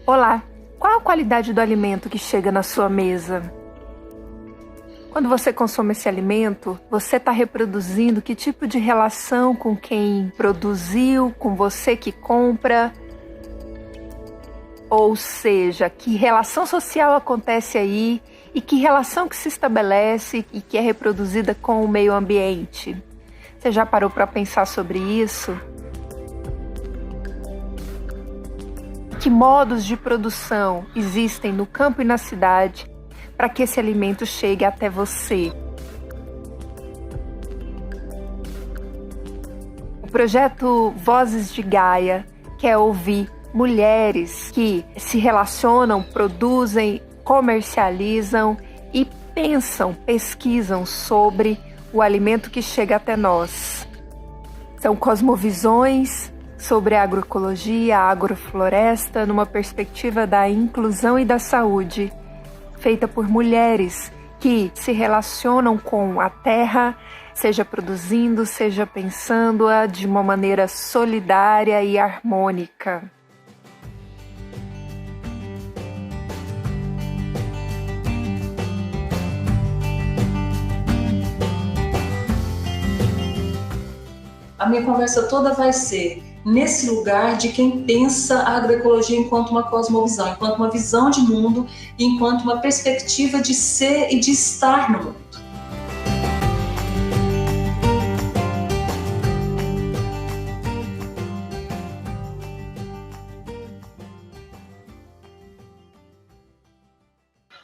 Olá, qual a qualidade do alimento que chega na sua mesa? Quando você consome esse alimento, você está reproduzindo que tipo de relação com quem produziu, com você que compra? Ou seja, que relação social acontece aí e que relação que se estabelece e que é reproduzida com o meio ambiente? Você já parou para pensar sobre isso? Que modos de produção existem no campo e na cidade para que esse alimento chegue até você? O projeto Vozes de Gaia quer ouvir mulheres que se relacionam, produzem, comercializam e pensam, pesquisam sobre o alimento que chega até nós. São cosmovisões sobre a agroecologia, a agrofloresta, numa perspectiva da inclusão e da saúde, feita por mulheres que se relacionam com a terra, seja produzindo, seja pensando-a de uma maneira solidária e harmônica. A minha conversa toda vai ser nesse lugar de quem pensa a agroecologia enquanto uma cosmovisão, enquanto uma visão de mundo, enquanto uma perspectiva de ser e de estar no mundo.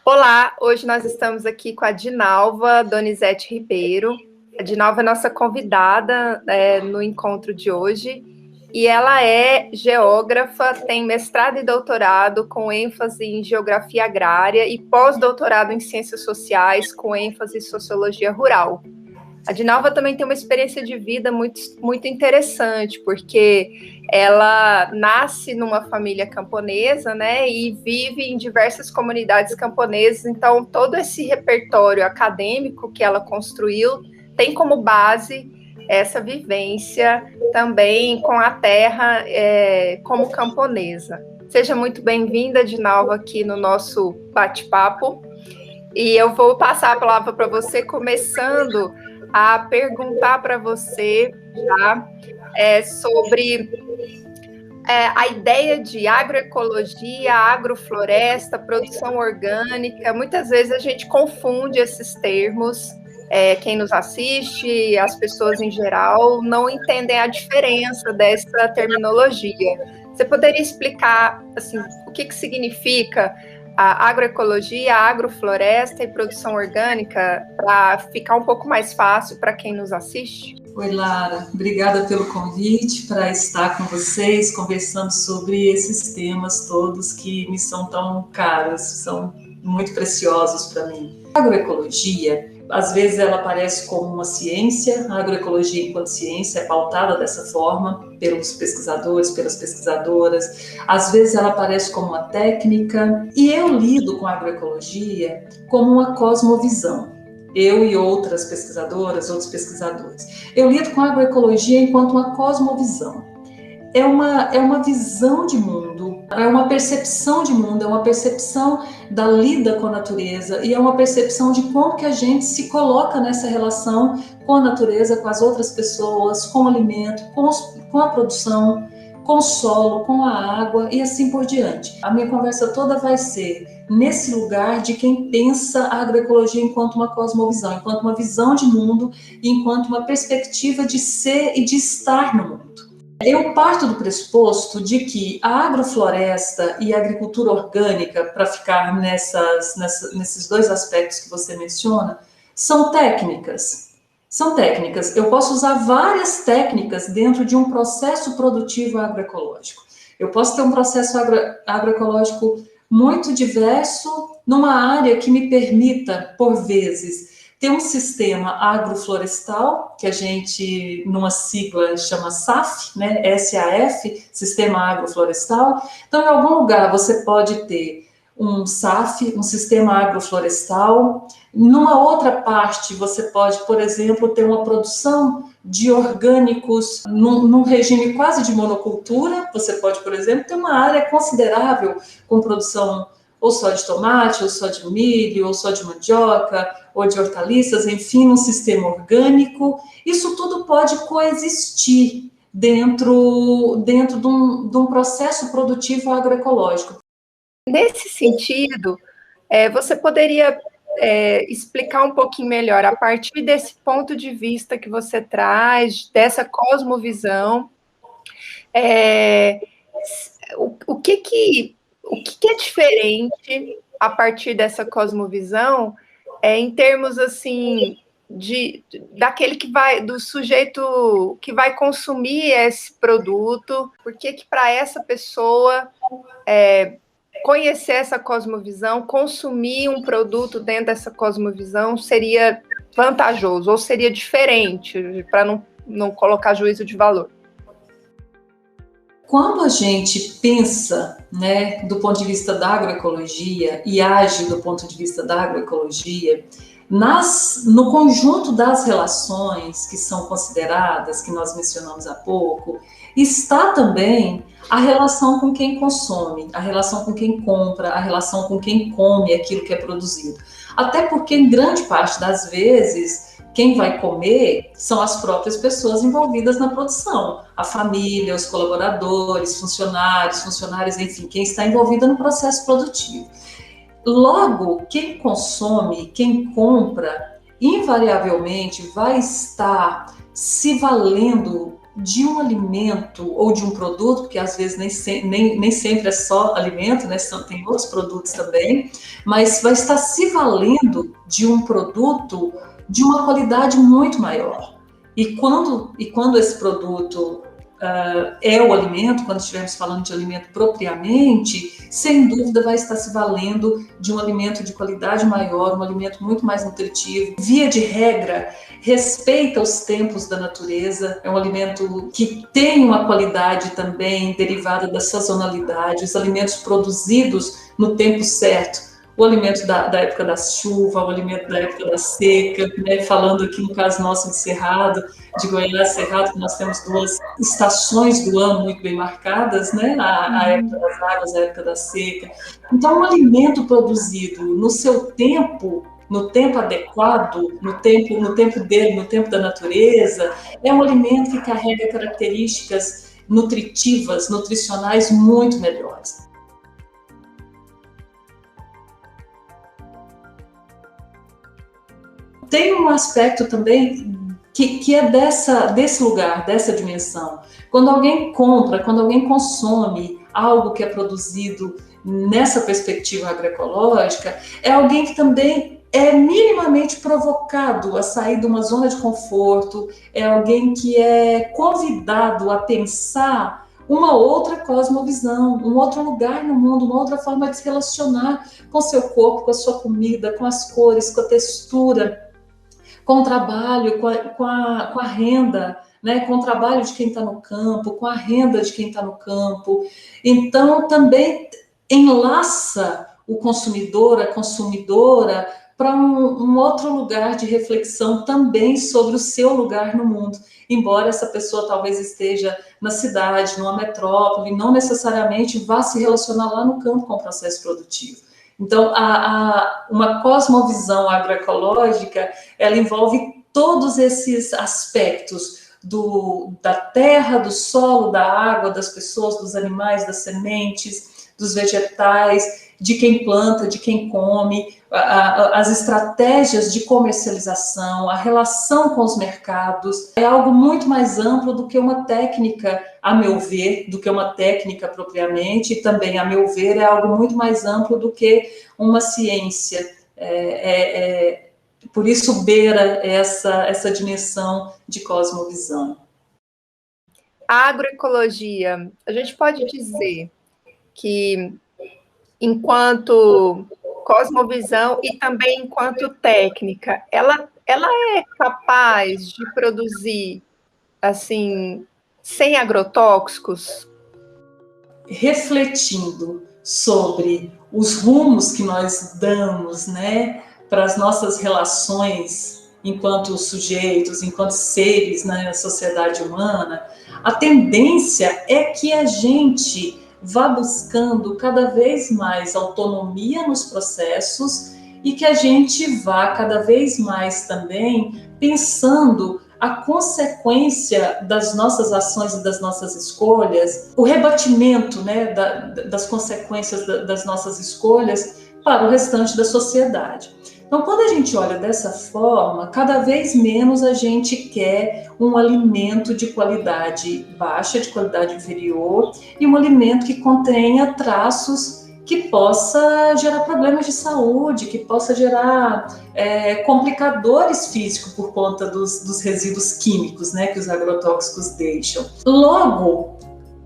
Olá, hoje nós estamos aqui com a Dinalva Donizete Ribeiro. A Dinalva é nossa convidada no encontro de hoje e ela é geógrafa, tem mestrado e doutorado com ênfase em geografia agrária e pós-doutorado em ciências sociais com ênfase em sociologia rural. A Dinalva também tem uma experiência de vida muito, muito interessante, porque ela nasce numa família camponesa, né, e vive em diversas comunidades camponesas, então todo esse repertório acadêmico que ela construiu tem como base essa vivência também com a terra como camponesa. Seja muito bem-vinda, Dinalva, aqui no nosso bate-papo. E eu vou passar a palavra para você, começando a perguntar para você já sobre a ideia de agroecologia, agrofloresta, produção orgânica. Muitas vezes a gente confunde esses termos. Quem nos assiste, as pessoas em geral, não entendem a diferença dessa terminologia. Você poderia explicar assim, o que significa a agroecologia, a agrofloresta e produção orgânica, para ficar um pouco mais fácil para quem nos assiste? Oi, Lara. Obrigada pelo convite para estar com vocês, conversando sobre esses temas todos que me são tão caros, são muito preciosos para mim. A agroecologia, às vezes ela aparece como uma ciência, a agroecologia enquanto ciência é pautada dessa forma pelos pesquisadores, pelas pesquisadoras, às vezes ela aparece como uma técnica, e eu lido com a agroecologia como uma cosmovisão. Eu e outras pesquisadoras, outros pesquisadores. Eu lido com a agroecologia enquanto uma cosmovisão. É uma visão de mundo, é uma percepção de mundo, é uma percepção da lida com a natureza e é uma percepção de como que a gente se coloca nessa relação com a natureza, com as outras pessoas, com o alimento, com a produção, com o solo, com a água e assim por diante. A minha conversa toda vai ser nesse lugar de quem pensa a agroecologia enquanto uma cosmovisão, enquanto uma visão de mundo, enquanto uma perspectiva de ser e de estar no mundo. Eu parto do pressuposto de que a agrofloresta e a agricultura orgânica, para ficar nesses dois aspectos que você menciona, são técnicas. São técnicas. Eu posso usar várias técnicas dentro de um processo produtivo agroecológico. Eu posso ter um processo agroecológico muito diverso numa área que me permita, por vezes, ter um sistema agroflorestal, que a gente, numa sigla, chama SAF, né? SAF, Sistema Agroflorestal. Então, em algum lugar, você pode ter um SAF, um sistema agroflorestal. Numa outra parte, você pode, por exemplo, ter uma produção de orgânicos num regime quase de monocultura. Você pode, por exemplo, ter uma área considerável com produção ou só de tomate, ou só de milho, ou só de mandioca, ou de hortaliças, enfim, num sistema orgânico. Isso tudo pode coexistir dentro de um processo produtivo agroecológico. Nesse sentido, você poderia explicar um pouquinho melhor, a partir desse ponto de vista que você traz, dessa cosmovisão, o que é diferente a partir dessa cosmovisão, em termos assim daquele do sujeito que vai consumir esse produto, por que para essa pessoa conhecer essa cosmovisão, consumir um produto dentro dessa cosmovisão seria vantajoso ou seria diferente, para não colocar juízo de valor? Quando a gente pensa, né, do ponto de vista da agroecologia e age do ponto de vista da agroecologia, no conjunto das relações que são consideradas, que nós mencionamos há pouco, está também a relação com quem consome, a relação com quem compra, a relação com quem come aquilo que é produzido. Até porque, em grande parte das vezes, quem vai comer são as próprias pessoas envolvidas na produção, a família, os colaboradores, funcionários, enfim, quem está envolvido no processo produtivo. Logo, quem consome, quem compra, invariavelmente vai estar se valendo de um alimento ou de um produto, porque às vezes nem sempre é só alimento, né? Tem outros produtos também, mas vai estar se valendo de um produto de uma qualidade muito maior. E quando esse produto é o alimento, quando estivermos falando de alimento propriamente, sem dúvida vai estar se valendo de um alimento de qualidade maior, um alimento muito mais nutritivo. Via de regra, respeita os tempos da natureza, é um alimento que tem uma qualidade também derivada da sazonalidade, os alimentos produzidos no tempo certo. O alimento da época da chuva, o alimento da época da seca, né? Falando aqui no caso nosso de Cerrado, de Goiás, Cerrado, que nós temos duas estações do ano muito bem marcadas, né? A época das águas, a época da seca. Então, um alimento produzido no seu tempo, no tempo adequado, no tempo dele, no tempo da natureza, é um alimento que carrega características nutritivas, nutricionais muito melhores. Tem um aspecto também que é desse lugar, dessa dimensão. Quando alguém compra, quando alguém consome algo que é produzido nessa perspectiva agroecológica, é alguém que também é minimamente provocado a sair de uma zona de conforto, é alguém que é convidado a pensar uma outra cosmovisão, um outro lugar no mundo, uma outra forma de se relacionar com o seu corpo, com a sua comida, com as cores, com a textura, com o trabalho, com a renda, né? Com o trabalho de quem está no campo, com a renda de quem está no campo. Então, também enlaça o consumidor, a consumidora, para um outro lugar de reflexão também sobre o seu lugar no mundo. Embora essa pessoa talvez esteja na cidade, numa metrópole, não necessariamente vá se relacionar lá no campo com o processo produtivo. Então, uma cosmovisão agroecológica, ela envolve todos esses aspectos da terra, do solo, da água, das pessoas, dos animais, das sementes, dos vegetais, de quem planta, de quem come, as estratégias de comercialização, a relação com os mercados. É algo muito mais amplo do que uma técnica, a meu ver, do que uma técnica propriamente, e também, a meu ver, é algo muito mais amplo do que uma ciência. Por isso beira essa dimensão de cosmovisão. A agroecologia, a gente pode dizer que, enquanto cosmovisão e também enquanto técnica, ela é capaz de produzir, assim, sem agrotóxicos? Refletindo sobre os rumos que nós damos, né, para as nossas relações enquanto sujeitos, enquanto seres na sociedade humana, a tendência é que a gente vá buscando cada vez mais autonomia nos processos e que a gente vá cada vez mais também pensando a consequência das nossas ações e das nossas escolhas, o rebatimento, né, das consequências das nossas escolhas para o restante da sociedade. Então, quando a gente olha dessa forma, cada vez menos a gente quer um alimento de qualidade baixa, de qualidade inferior, e um alimento que contenha traços que possa gerar problemas de saúde, que possa gerar complicadores físicos por conta dos resíduos químicos, né, que os agrotóxicos deixam. Logo,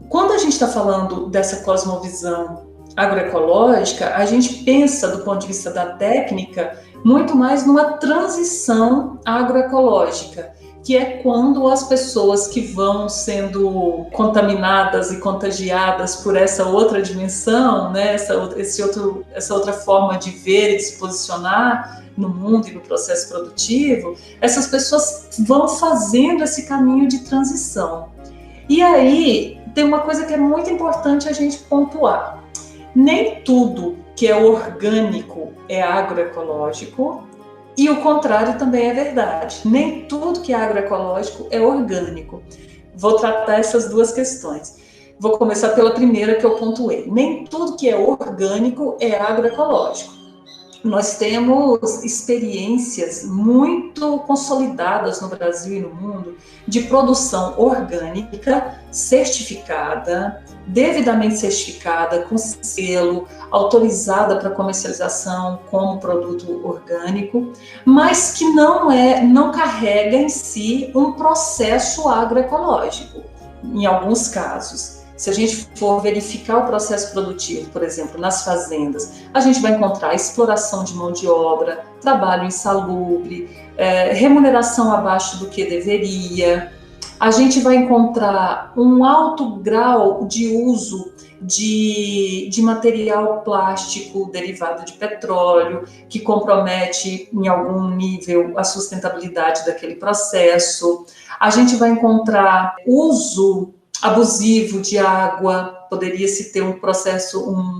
quando a gente está falando dessa cosmovisão agroecológica, a gente pensa, do ponto de vista da técnica, muito mais numa transição agroecológica, que é quando as pessoas que vão sendo contaminadas e contagiadas por essa outra dimensão, né, essa outra forma de ver e de se posicionar no mundo e no processo produtivo, essas pessoas vão fazendo esse caminho de transição. E aí tem uma coisa que é muito importante a gente pontuar. Nem tudo que é orgânico é agroecológico, e o contrário também é verdade. Nem tudo que é agroecológico é orgânico. Vou tratar essas duas questões. Vou começar pela primeira que eu pontuei. Nem tudo que é orgânico é agroecológico. Nós temos experiências muito consolidadas no Brasil e no mundo de produção orgânica certificada, devidamente certificada, com selo, autorizada para comercialização como produto orgânico, mas que não carrega em si um processo agroecológico, em alguns casos. Se a gente for verificar o processo produtivo, por exemplo, nas fazendas, a gente vai encontrar exploração de mão de obra, trabalho insalubre, remuneração abaixo do que deveria. A gente vai encontrar um alto grau de uso de material plástico derivado de petróleo, que compromete em algum nível a sustentabilidade daquele processo. A gente vai encontrar uso abusivo de água, poderia-se ter um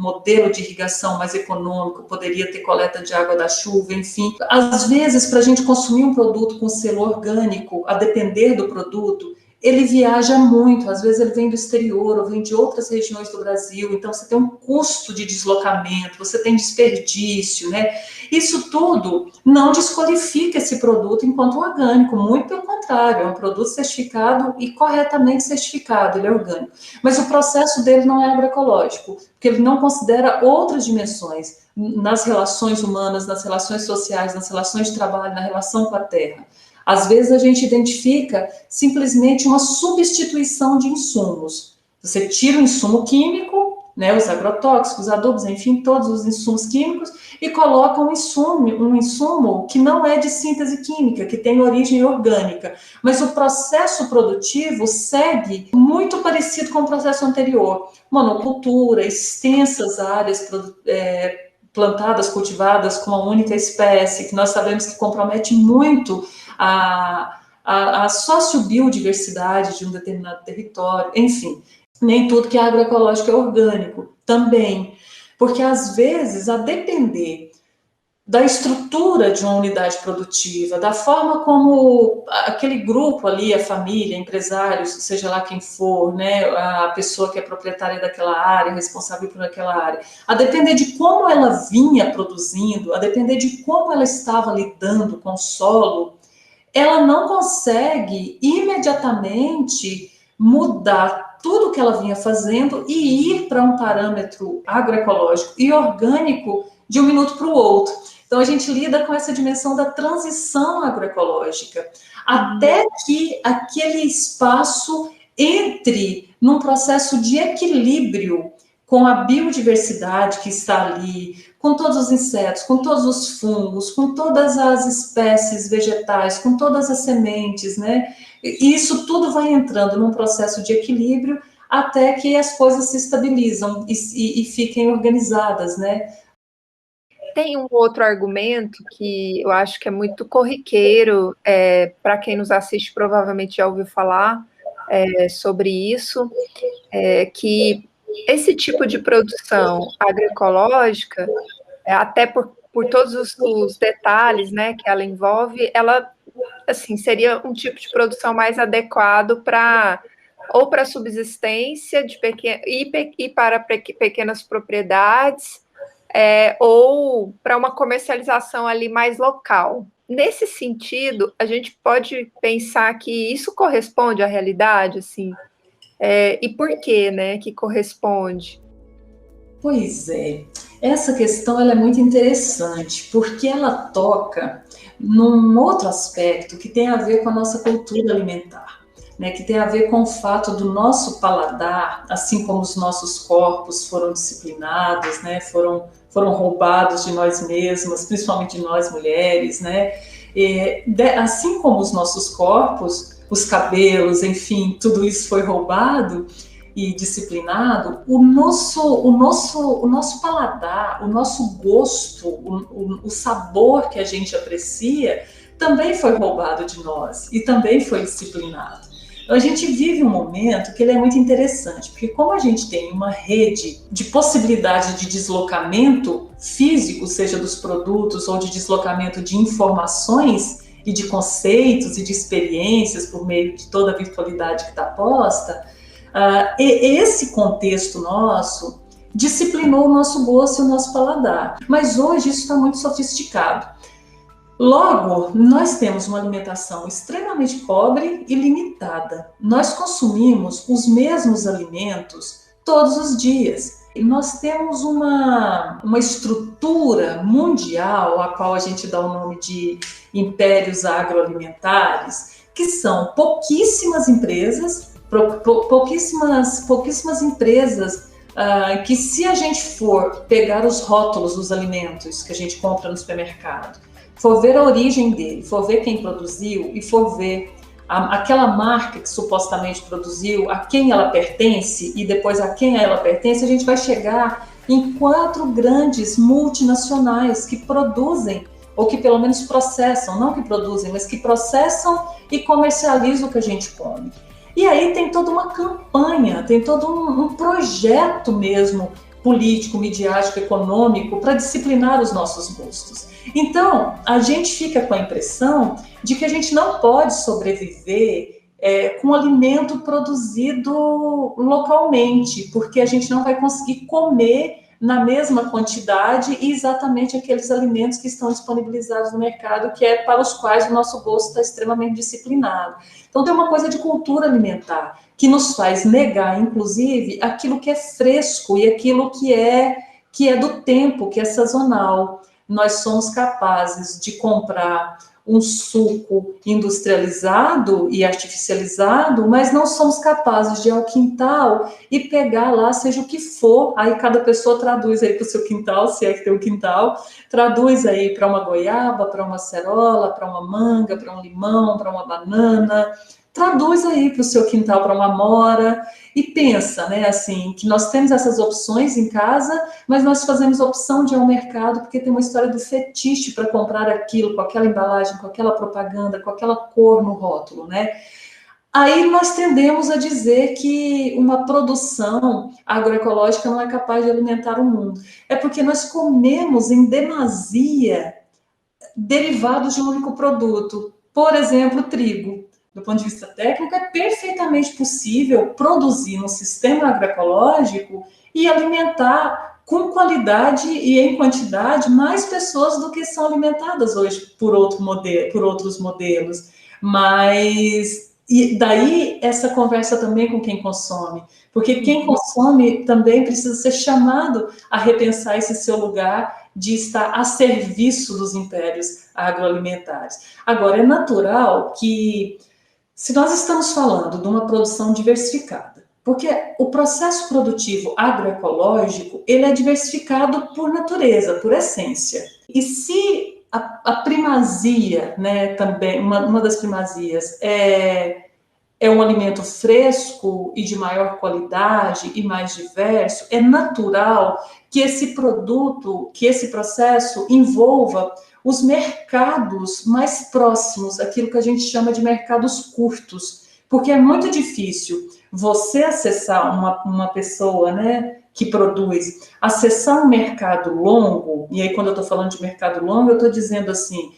modelo de irrigação mais econômico, poderia ter coleta de água da chuva, enfim. Às vezes, para a gente consumir um produto com selo orgânico, a depender do produto, ele viaja muito, às vezes ele vem do exterior ou vem de outras regiões do Brasil, então você tem um custo de deslocamento, você tem desperdício, né? Isso tudo não desqualifica esse produto enquanto orgânico, muito pelo contrário, é um produto certificado e corretamente certificado, ele é orgânico. Mas o processo dele não é agroecológico, porque ele não considera outras dimensões nas relações humanas, nas relações sociais, nas relações de trabalho, na relação com a terra. Às vezes a gente identifica simplesmente uma substituição de insumos. Você tira o insumo químico, né, os agrotóxicos, adubos, enfim, todos os insumos químicos, e coloca um insumo que não é de síntese química, que tem origem orgânica. Mas o processo produtivo segue muito parecido com o processo anterior. Monocultura, extensas áreas plantadas, cultivadas com uma única espécie, que nós sabemos que compromete muito a sociobiodiversidade de um determinado território, enfim, nem tudo que é agroecológico é orgânico também, porque às vezes, a depender da estrutura de uma unidade produtiva, da forma como aquele grupo ali, a família, empresários, seja lá quem for, né, a pessoa que é proprietária daquela área, responsável por aquela área, a depender de como ela vinha produzindo, a depender de como ela estava lidando com o solo, ela não consegue imediatamente mudar tudo que ela vinha fazendo e ir para um parâmetro agroecológico e orgânico de um minuto para o outro. Então, a gente lida com essa dimensão da transição agroecológica, até que aquele espaço entre num processo de equilíbrio com a biodiversidade que está ali, com todos os insetos, com todos os fungos, com todas as espécies vegetais, com todas as sementes, né? E isso tudo vai entrando num processo de equilíbrio até que as coisas se estabilizam e fiquem organizadas, né? Tem um outro argumento que eu acho que é muito corriqueiro, para quem nos assiste provavelmente já ouviu falar sobre isso, que esse tipo de produção agroecológica, até por todos os detalhes, né, que ela envolve, ela assim seria um tipo de produção mais adequado para ou para subsistência e para pequenas propriedades, ou para uma comercialização ali mais local. Nesse sentido, a gente pode pensar que isso corresponde à realidade, assim, e por que, né, que corresponde? Pois é, essa questão ela é muito interessante, porque ela toca num outro aspecto que tem a ver com a nossa cultura alimentar, né, que tem a ver com o fato do nosso paladar, assim como os nossos corpos foram disciplinados, né, foram roubados de nós mesmas, principalmente de nós mulheres, né, assim como os nossos corpos, os cabelos, enfim, tudo isso foi roubado e disciplinado, o nosso paladar, o nosso gosto, o sabor que a gente aprecia também foi roubado de nós e também foi disciplinado. Então, a gente vive um momento que ele é muito interessante, porque como a gente tem uma rede de possibilidade de deslocamento físico, seja dos produtos ou de deslocamento de informações e de conceitos e de experiências por meio de toda a virtualidade que está posta, esse contexto nosso disciplinou o nosso gosto e o nosso paladar. Mas hoje isso está muito sofisticado. Logo, nós temos uma alimentação extremamente pobre e limitada. Nós consumimos os mesmos alimentos todos os dias. E nós temos uma estrutura mundial, a qual a gente dá o nome de impérios agroalimentares, que são pouquíssimas empresas, pouquíssimas empresas que, se a gente for pegar os rótulos dos alimentos que a gente compra no supermercado, for ver a origem dele, for ver quem produziu e for ver aquela marca que supostamente produziu, a quem ela pertence e depois a quem ela pertence, a gente vai chegar em 4 grandes multinacionais que produzem, ou que pelo menos processam, não que produzem, mas que processam e comercializam o que a gente come. E aí tem toda uma campanha, tem todo um projeto mesmo político, midiático, econômico para disciplinar os nossos gostos. Então, a gente fica com a impressão de que a gente não pode sobreviver com alimento produzido localmente, porque a gente não vai conseguir comer na mesma quantidade e exatamente aqueles alimentos que estão disponibilizados no mercado, que é para os quais o nosso gosto está extremamente disciplinado. Então, tem uma coisa de cultura alimentar que nos faz negar, inclusive, aquilo que é fresco e aquilo que é do tempo, que é sazonal. Nós somos capazes de comprar um suco industrializado e artificializado, mas não somos capazes de ir ao quintal e pegar lá, seja o que for, aí cada pessoa traduz aí para o seu quintal, se é que tem um quintal, traduz aí para uma goiaba, para uma acerola, para uma manga, para um limão, para uma banana, traduz aí para o seu quintal, para uma amora, e pensa, né, assim, que nós temos essas opções em casa, mas nós fazemos opção de ir ao mercado porque tem uma história do fetiche para comprar aquilo, com aquela embalagem, com aquela propaganda, com aquela cor no rótulo, né? Aí nós tendemos a dizer que uma produção agroecológica não é capaz de alimentar o mundo. É porque nós comemos em demasia derivados de um único produto. Por exemplo, trigo. Do ponto de vista técnico, é perfeitamente possível produzir no sistema agroecológico e alimentar com qualidade e em quantidade mais pessoas do que são alimentadas hoje por outros modelos. Mas e daí essa conversa também com quem consome, porque quem consome também precisa ser chamado a repensar esse seu lugar de estar a serviço dos impérios agroalimentares. Agora, é natural que, se nós estamos falando de uma produção diversificada, porque o processo produtivo agroecológico, ele é diversificado por natureza, por essência. E se a primazia, né, também, uma das primazias é é um alimento fresco e de maior qualidade e mais diverso, é natural que esse produto, que esse processo envolva os mercados mais próximos, aquilo que a gente chama de mercados curtos, porque é muito difícil você acessar uma pessoa, né, que produz, acessar um mercado longo, e aí quando eu estou falando de mercado longo, eu estou dizendo assim,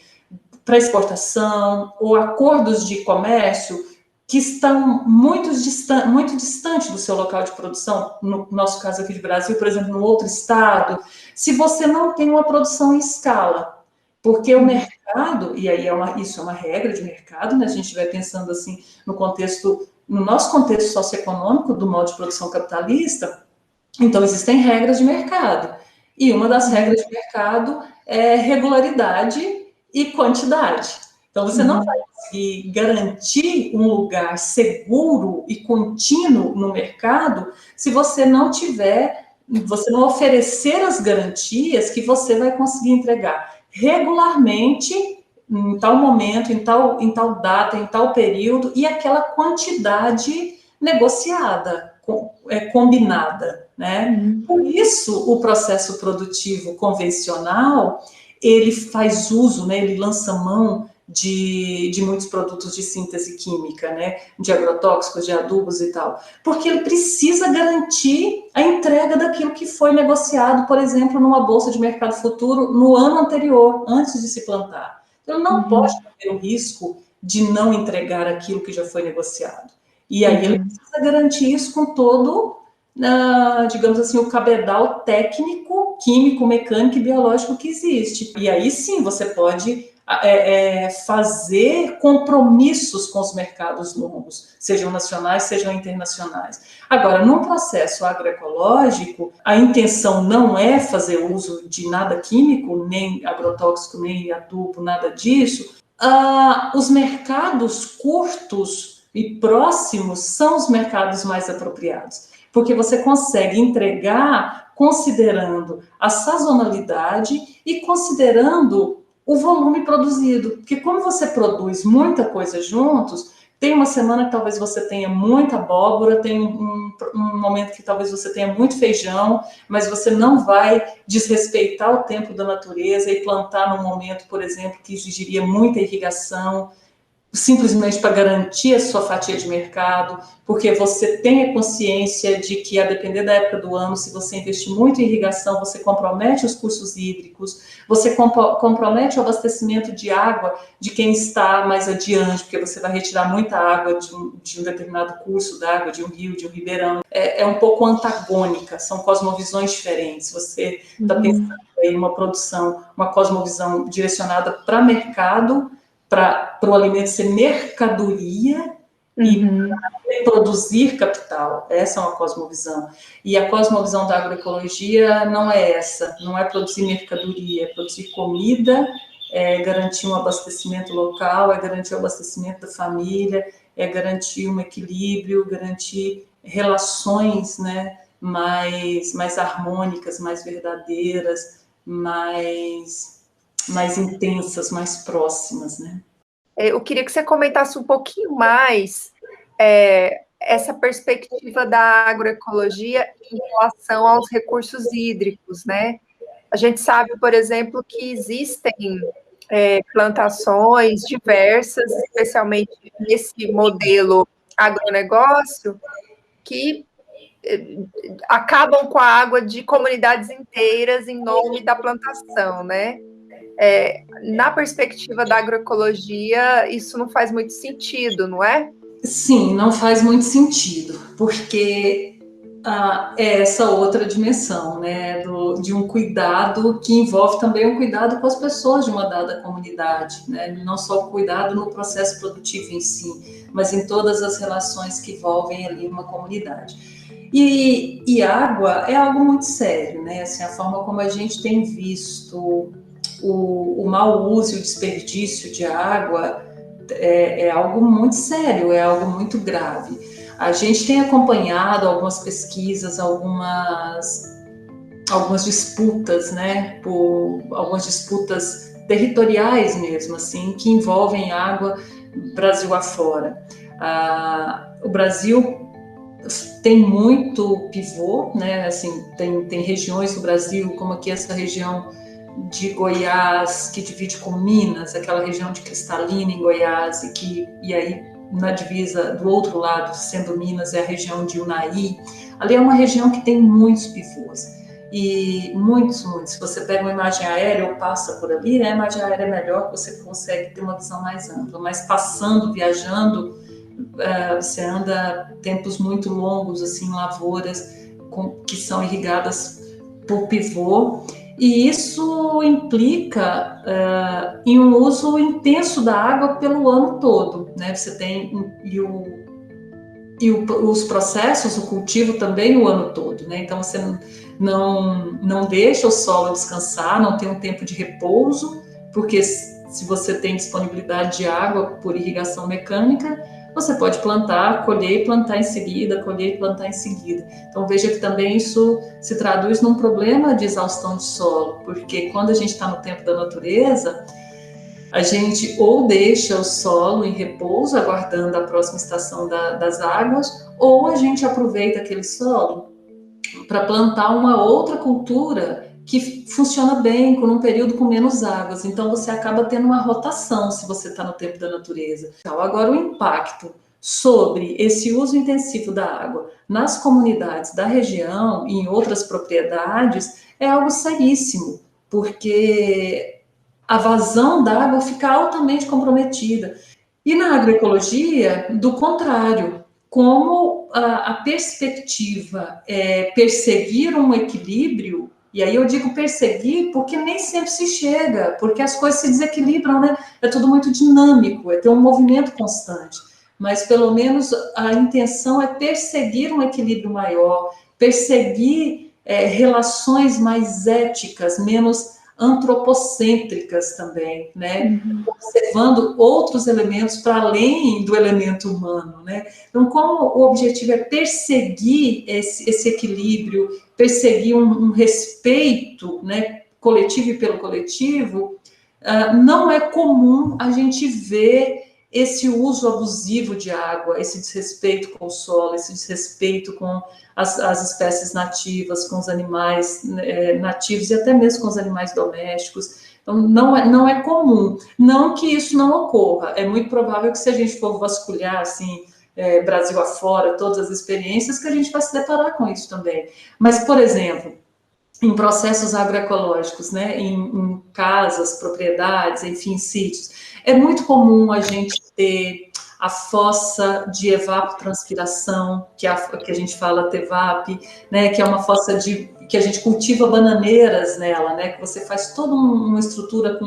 para exportação ou acordos de comércio que estão muito distante do seu local de produção, no nosso caso aqui de Brasil, por exemplo, no outro estado, se você não tem uma produção em escala, porque o mercado, e aí isso é uma regra de mercado, né? A gente vai pensando assim no contexto, no nosso contexto socioeconômico do modo de produção capitalista, então existem regras de mercado, e uma das regras de mercado é regularidade e quantidade. Então, você não vai conseguir garantir um lugar seguro e contínuo no mercado se você não oferecer as garantias que você vai conseguir entregar regularmente, em tal momento, em tal data, em tal período, e aquela quantidade negociada, combinada, né? Por isso, o processo produtivo convencional, ele faz uso, né, ele lança mão de muitos produtos de síntese química, né, de agrotóxicos, de adubos e tal, porque ele precisa garantir a entrega daquilo que foi negociado, por exemplo, numa bolsa de mercado futuro no ano anterior, antes de se plantar. Então, ele não pode ter o risco de não entregar aquilo que já foi negociado. E aí ele precisa garantir isso com todo, digamos assim, o cabedal técnico, químico, mecânico e biológico que existe. E aí sim você pode fazer compromissos com os mercados longos, sejam nacionais, sejam internacionais. Agora, num processo agroecológico, a intenção não é fazer uso de nada químico, nem agrotóxico, nem adubo, nada disso. Os mercados curtos e próximos são os mercados mais apropriados, porque você consegue entregar considerando a sazonalidade e considerando o volume produzido, porque como você produz muita coisa juntos, tem uma semana que talvez você tenha muita abóbora, tem um momento que talvez você tenha muito feijão, mas você não vai desrespeitar o tempo da natureza e plantar num momento, por exemplo, que exigiria muita irrigação, simplesmente para garantir a sua fatia de mercado, porque você tem a consciência de que, a depender da época do ano, se você investir muito em irrigação, você compromete os cursos hídricos, você compromete o abastecimento de água de quem está mais adiante, porque você vai retirar muita água de um determinado curso d'água, de um rio, de um ribeirão. É um pouco antagônica, são cosmovisões diferentes. Você está pensando em uma produção, uma cosmovisão direcionada para mercado, para o alimento ser mercadoria e produzir capital. Essa é uma cosmovisão. E a cosmovisão da agroecologia não é essa, não é produzir mercadoria, é produzir comida, é garantir um abastecimento local, é garantir o abastecimento da família, é garantir um equilíbrio, garantir relações, né, mais harmônicas, mais verdadeiras, mais intensas, mais próximas, né? Eu queria que você comentasse um pouquinho mais essa perspectiva da agroecologia em relação aos recursos hídricos, né? A gente sabe, por exemplo, que existem plantações diversas, especialmente nesse modelo agronegócio, que acabam com a água de comunidades inteiras em nome da plantação, né? Na perspectiva da agroecologia, isso não faz muito sentido, não é? Sim, não faz muito sentido, porque é essa outra dimensão, né, de um cuidado que envolve também um cuidado com as pessoas de uma dada comunidade, né, não só o cuidado no processo produtivo em si, mas em todas as relações que envolvem ali uma comunidade. E água é algo muito sério, né, assim, a forma como a gente tem visto o mau uso e o desperdício de água é algo muito sério, é algo muito grave. A gente tem acompanhado algumas pesquisas, algumas disputas, né, algumas disputas territoriais mesmo, assim, que envolvem água Brasil afora. O Brasil tem muito pivô, né? Assim, tem regiões do Brasil, como aqui essa região de Goiás, que divide com Minas, aquela região de Cristalina em Goiás, e aí na divisa do outro lado, sendo Minas, é a região de Unai. Ali é uma região que tem muitos pivôs, e muitos. Se você pega uma imagem aérea ou passa por ali, né, a imagem aérea é melhor, você consegue ter uma visão mais ampla, mas passando, viajando, você anda tempos muito longos, assim, em lavouras que são irrigadas por pivô, e isso implica em um uso intenso da água pelo ano todo, né? Você tem os processos, o cultivo também o ano todo, né? Então você não deixa o solo descansar, não tem um tempo de repouso, porque se você tem disponibilidade de água por irrigação mecânica, você pode plantar, colher e plantar em seguida, colher e plantar em seguida. Então veja que também isso se traduz num problema de exaustão de solo, porque quando a gente está no tempo da natureza, a gente ou deixa o solo em repouso, aguardando a próxima estação das águas, ou a gente aproveita aquele solo para plantar uma outra cultura que funciona bem com um período com menos águas. Então você acaba tendo uma rotação se você está no tempo da natureza. Então, agora o impacto sobre esse uso intensivo da água nas comunidades da região e em outras propriedades é algo seríssimo, porque a vazão da água fica altamente comprometida. E na agroecologia, do contrário, como a perspectiva é perseguir um equilíbrio, e aí eu digo perseguir porque nem sempre se chega, porque as coisas se desequilibram, né? É tudo muito dinâmico, é ter um movimento constante, mas pelo menos a intenção é perseguir um equilíbrio maior, perseguir relações mais éticas, menos antropocêntricas também, né? Observando outros elementos para além do elemento humano, né? Então, como o objetivo é perseguir esse equilíbrio, perseguir um respeito, né, coletivo e pelo coletivo, não é comum a gente ver esse uso abusivo de água, esse desrespeito com o solo, esse desrespeito com as espécies nativas, com os animais nativos e até mesmo com os animais domésticos. Então, não é comum. Não que isso não ocorra. É muito provável que se a gente for vasculhar, assim, Brasil afora, todas as experiências, que a gente vai se deparar com isso também. Mas, por exemplo, em processos agroecológicos, né, em casas, propriedades, enfim, sítios, é muito comum a gente ter a fossa de evapotranspiração, que a gente fala TEVAP, né, que é uma fossa que a gente cultiva bananeiras nela, né, que você faz toda uma estrutura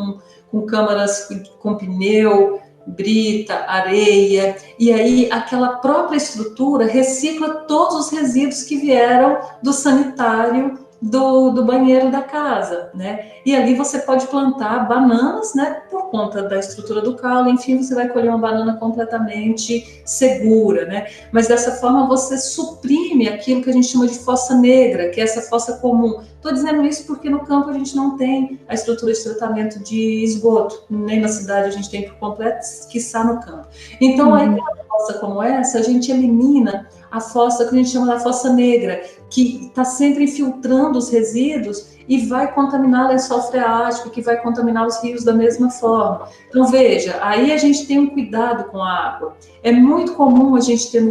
com câmaras com pneu, brita, areia, e aí aquela própria estrutura recicla todos os resíduos que vieram do sanitário do banheiro da casa, né? E ali você pode plantar bananas, né? Por conta da estrutura do caule, enfim, você vai colher uma banana completamente segura, né? Mas dessa forma você suprime aquilo que a gente chama de fossa negra, que é essa fossa comum. Estou dizendo isso porque no campo a gente não tem a estrutura de tratamento de esgoto, nem na cidade a gente tem por completo, quiçá no campo. Então, aí uma fossa como essa, a gente elimina a fossa que a gente chama da fossa negra, que está sempre infiltrando os resíduos e vai contaminar o lençol freático, que vai contaminar os rios da mesma forma. Então, veja, aí a gente tem um cuidado com a água. É muito comum a gente ter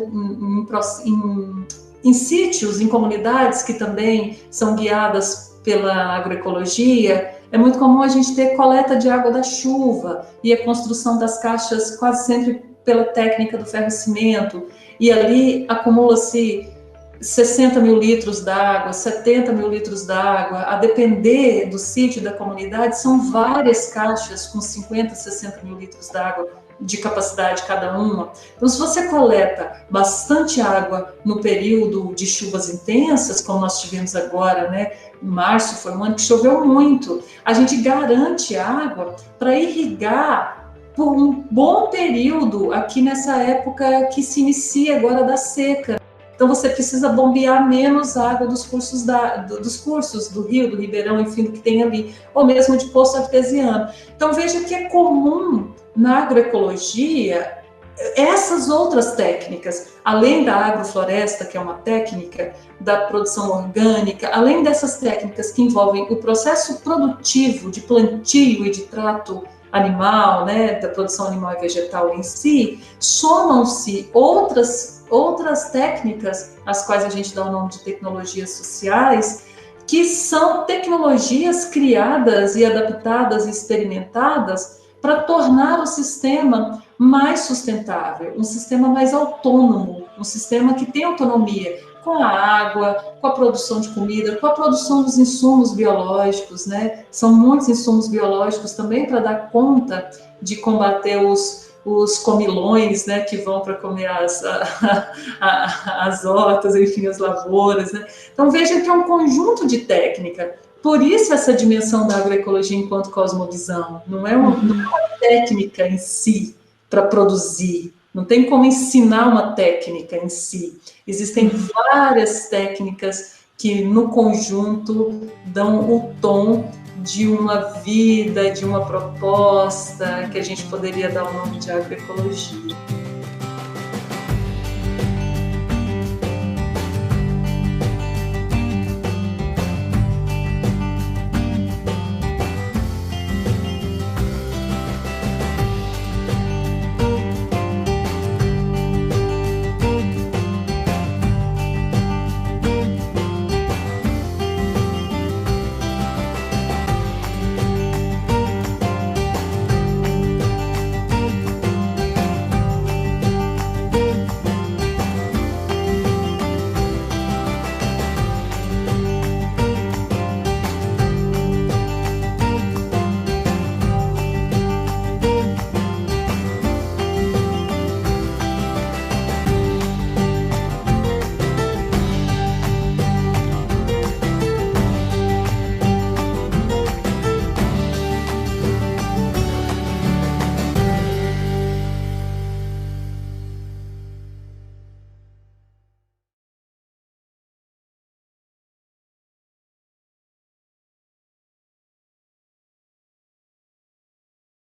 em sítios, em comunidades que também são guiadas pela agroecologia, é muito comum a gente ter coleta de água da chuva e a construção das caixas quase sempre pela técnica do ferro-cimento, e ali acumula-se 60 mil litros d'água, 70 mil litros d'água, a depender do sítio da comunidade, são várias caixas com 50, 60 mil litros d'água de capacidade cada uma. Então, se você coleta bastante água no período de chuvas intensas, como nós tivemos agora, né? Março foi um ano que choveu muito, a gente garante água para irrigar por um bom período aqui nessa época que se inicia agora da seca. Então você precisa bombear menos água dos cursos do rio, do ribeirão, enfim, do que tem ali, ou mesmo de poço artesiano. Então veja que é comum na agroecologia essas outras técnicas, além da agrofloresta, que é uma técnica da produção orgânica, além dessas técnicas que envolvem o processo produtivo de plantio e de trato animal, né, da produção animal e vegetal em si, somam-se outras técnicas, às quais a gente dá o nome de tecnologias sociais, que são tecnologias criadas e adaptadas e experimentadas para tornar o sistema mais sustentável, um sistema mais autônomo, um sistema que tem autonomia com a água, com a produção de comida, com a produção dos insumos biológicos, né? São muitos insumos biológicos também para dar conta de combater os comilões, né, que vão para comer as hortas, enfim, as lavouras, né? Então veja que é um conjunto de técnica. Por isso essa dimensão da agroecologia enquanto cosmovisão, não é uma técnica em si para produzir, não tem como ensinar uma técnica em si. Existem várias técnicas que no conjunto dão o tom de uma vida, de uma proposta que a gente poderia dar o nome de agroecologia.